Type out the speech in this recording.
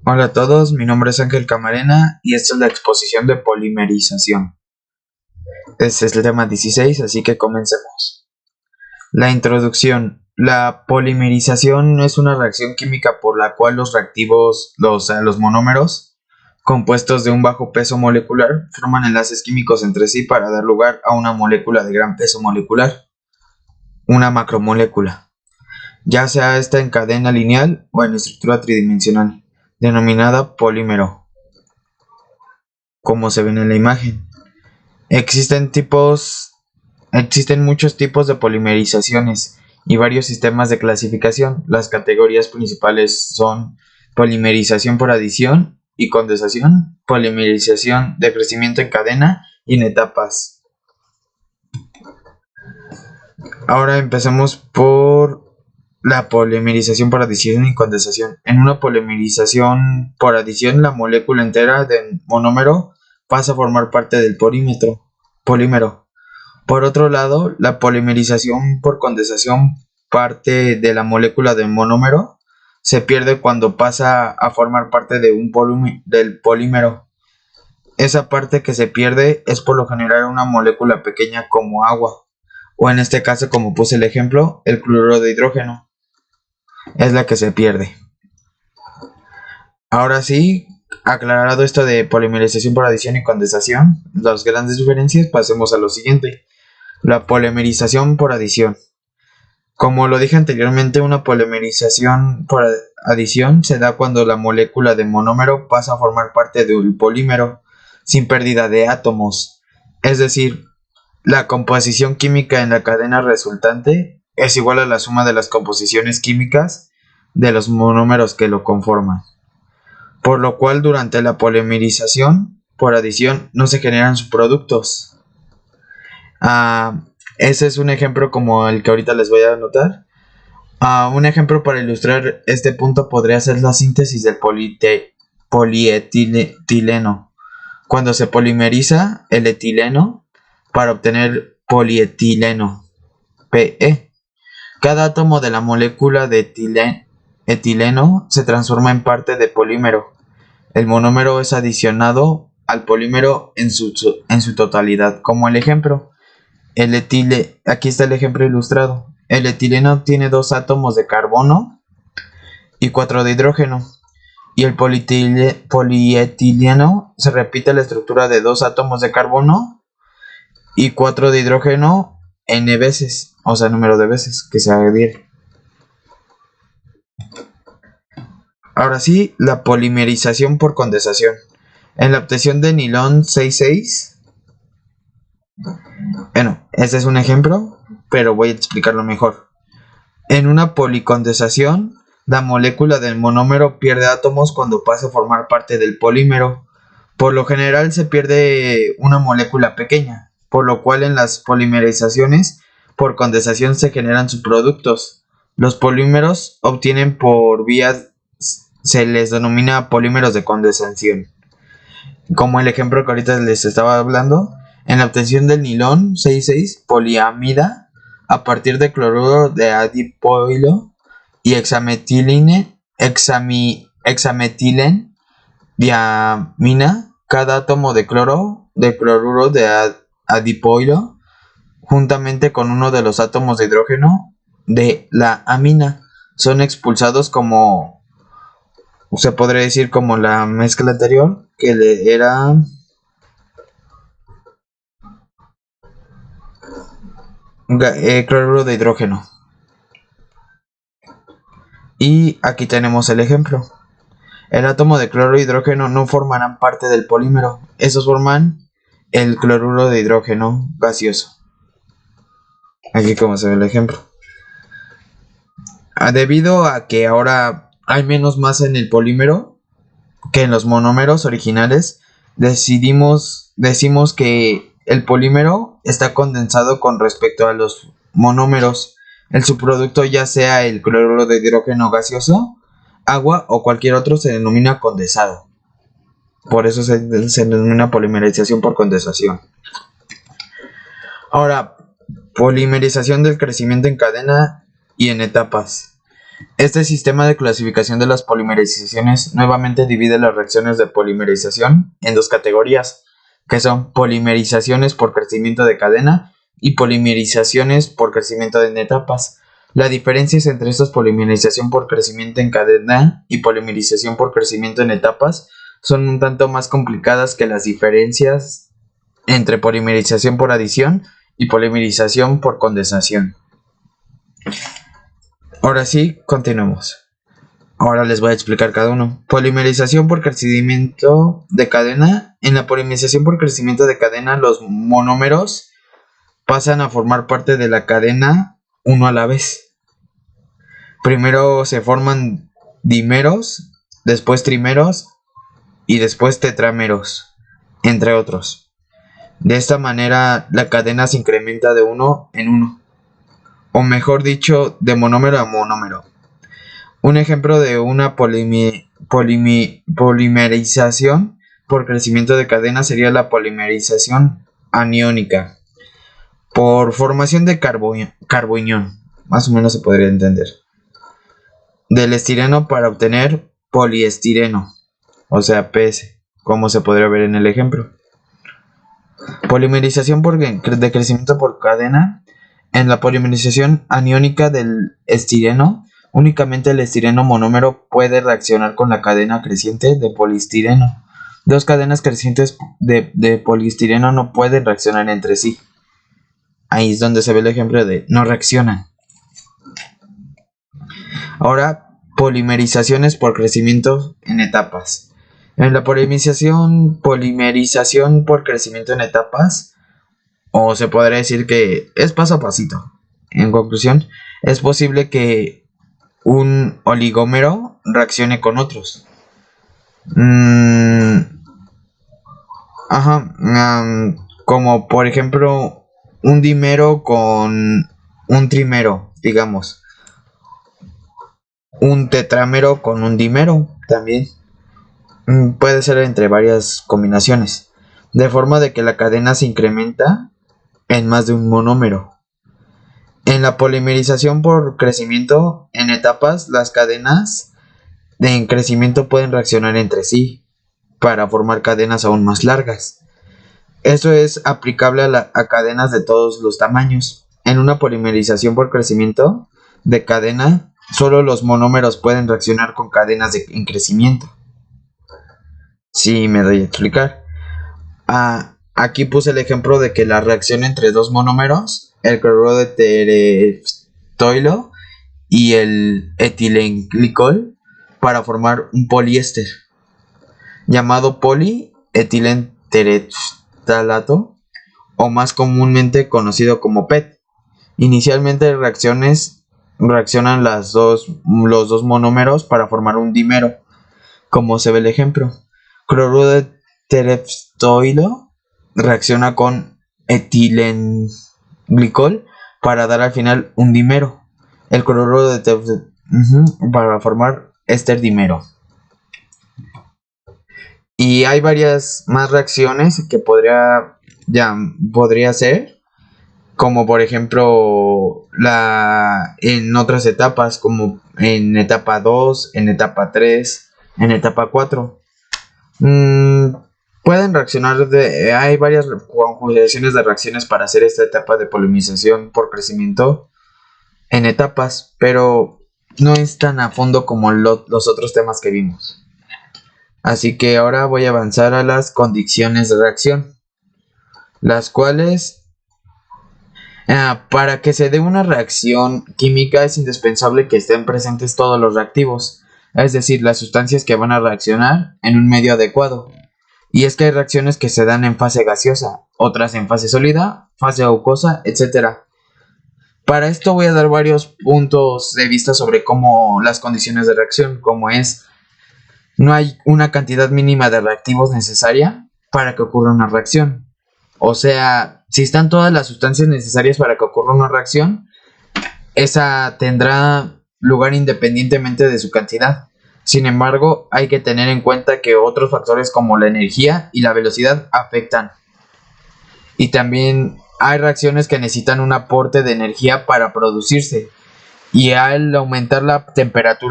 Hola a todos, mi nombre es Ángel Camarena y esta es la exposición de polimerización. Este es el tema 16, así que comencemos. La introducción. La polimerización es una reacción química por la cual los reactivos, los monómeros, compuestos de un bajo peso molecular, forman enlaces químicos entre sí para dar lugar a una molécula de gran peso molecular, una macromolécula, ya sea esta en cadena lineal o en estructura tridimensional, denominada polímero, como se ve en la imagen. Existen muchos tipos de polimerizaciones y varios sistemas de clasificación. Las categorías principales son polimerización por adición y condensación, polimerización de crecimiento en cadena y en etapas. Ahora empecemos por la polimerización por adición y condensación. En una polimerización por adición, la molécula entera del monómero pasa a formar parte del polímero. Por otro lado, la polimerización por condensación, parte de la molécula del monómero se pierde cuando pasa a formar parte de del polímero. Esa parte que se pierde es por lo general una molécula pequeña como agua, o en este caso, como puse el ejemplo, el cloruro de hidrógeno es la que se pierde. Ahora sí, aclarado esto de polimerización por adición y condensación, las grandes diferencias, pasemos a lo siguiente. La polimerización por adición. Como lo dije anteriormente, una polimerización por adición se da cuando la molécula de monómero pasa a formar parte del polímero sin pérdida de átomos. Es decir, la composición química en la cadena resultante es igual a la suma de las composiciones químicas de los monómeros que lo conforman. Por lo cual, durante la polimerización por adición no se generan subproductos. Ese es un ejemplo como el que ahorita les voy a anotar. Un ejemplo para ilustrar este punto podría ser la síntesis del polietileno. Cuando se polimeriza el etileno para obtener polietileno, PE. Cada átomo de la molécula de etileno se transforma en parte de polímero. El monómero es adicionado al polímero en su totalidad, como el ejemplo. Aquí está el ejemplo ilustrado. El etileno tiene 2 átomos de carbono y 4 de hidrógeno. Y el polietileno se repite la estructura de 2 átomos de carbono y 4 de hidrógeno n veces, o sea, número de veces que se adhiere. Ahora sí, la polimerización por condensación. En la obtención de nilón 66, bueno, este es un ejemplo, pero voy a explicarlo mejor. En una policondensación, la molécula del monómero pierde átomos cuando pasa a formar parte del polímero. Por lo general se pierde una molécula pequeña, por lo cual en las polimerizaciones por condensación se generan subproductos. Los polímeros obtienen por vías, se les denomina polímeros de condensación. Como el ejemplo que ahorita les estaba hablando, en la obtención del nilón 66 poliamida a partir de cloruro de adipoilo y hexametilen diamina, cada átomo de cloruro de adipoilo juntamente con uno de los átomos de hidrógeno de la amina son expulsados, como se podría decir como la mezcla anterior, que era cloruro de hidrógeno. Y aquí tenemos el ejemplo. El átomo de cloruro de hidrógeno no formarán parte del polímero. Esos forman el cloruro de hidrógeno gaseoso. Aquí como se ve el ejemplo. Debido a que ahora hay menos masa en el polímero que en los monómeros originales, decimos que el polímero está condensado con respecto a los monómeros. El subproducto, ya sea el cloruro de hidrógeno gaseoso, agua o cualquier otro, se denomina condensado. Por eso se denomina polimerización por condensación. Ahora, polimerización del crecimiento en cadena y en etapas. Este sistema de clasificación de las polimerizaciones nuevamente divide las reacciones de polimerización en dos categorías, que son polimerizaciones por crecimiento de cadena y polimerizaciones por crecimiento en etapas. La diferencia entre estas polimerización por crecimiento en cadena y polimerización por crecimiento en etapas son un tanto más complicadas que las diferencias entre polimerización por adición y polimerización por condensación. Ahora sí, continuemos. Ahora les voy a explicar cada uno. Polimerización por crecimiento de cadena. En la polimerización por crecimiento de cadena, los monómeros pasan a formar parte de la cadena uno a la vez. Primero se forman dimeros, después trimeros y después tetrámeros, entre otros. De esta manera, la cadena se incrementa de uno en uno, o mejor dicho, de monómero a monómero. Un ejemplo de una polimerización por crecimiento de cadena sería la polimerización aniónica por formación de carboión, más o menos se podría entender, del estireno para obtener poliestireno, o sea PS, como se podría ver en el ejemplo. Polimerización de crecimiento por cadena. En la polimerización aniónica del estireno, únicamente el estireno monómero puede reaccionar con la cadena creciente de poliestireno. Dos cadenas crecientes de poliestireno no pueden reaccionar entre sí. Ahí es donde se ve el ejemplo de no reaccionan. Ahora, polimerizaciones por crecimiento en etapas. En la polimerización por crecimiento en etapas, o se podría decir que es paso a pasito. En conclusión, es posible que un oligómero reaccione con otros. Como por ejemplo un dimero con un trimero, digamos. Un tetrámero con un dimero también. Puede ser entre varias combinaciones, de forma de que la cadena se incrementa en más de un monómero. En la polimerización por crecimiento en etapas, las cadenas en crecimiento pueden reaccionar entre sí para formar cadenas aún más largas. Esto es aplicable a cadenas de todos los tamaños. En una polimerización por crecimiento de cadena, solo los monómeros pueden reaccionar con cadenas en crecimiento. Sí, me doy a explicar. Aquí puse el ejemplo de que la reacción entre dos monómeros, el cloruro de tereftoilo y el etilenglicol, para formar un poliéster llamado polietilentereftalato, o más comúnmente conocido como PET. Inicialmente reaccionan los dos monómeros para formar un dimero, como se ve el ejemplo. Cloruro de tereftoilo reacciona con etilenglicol para dar al final un dimero, el cloruro de para formar éster dimero. Y hay varias más reacciones que podría ser, como por ejemplo en otras etapas, como en etapa 2, en etapa 3, en etapa 4. Pueden reaccionar hay varias conjugaciones de reacciones para hacer esta etapa de polimerización por crecimiento en etapas, pero no es tan a fondo como los otros temas que vimos. Así que ahora voy a avanzar a las condiciones de reacción, las cuales, para que se dé una reacción química, es indispensable que estén presentes todos los reactivos, es decir, las sustancias que van a reaccionar en un medio adecuado. Y es que hay reacciones que se dan en fase gaseosa, otras en fase sólida, fase acuosa, etc. Para esto voy a dar varios puntos de vista sobre cómo las condiciones de reacción, como es: no hay una cantidad mínima de reactivos necesaria para que ocurra una reacción. O sea, si están todas las sustancias necesarias para que ocurra una reacción, esa tendrá lugar independientemente de su cantidad. Sin embargo, hay que tener en cuenta que otros factores como la energía y la velocidad afectan. Y también hay reacciones que necesitan un aporte de energía para producirse. y al aumentar la temperatura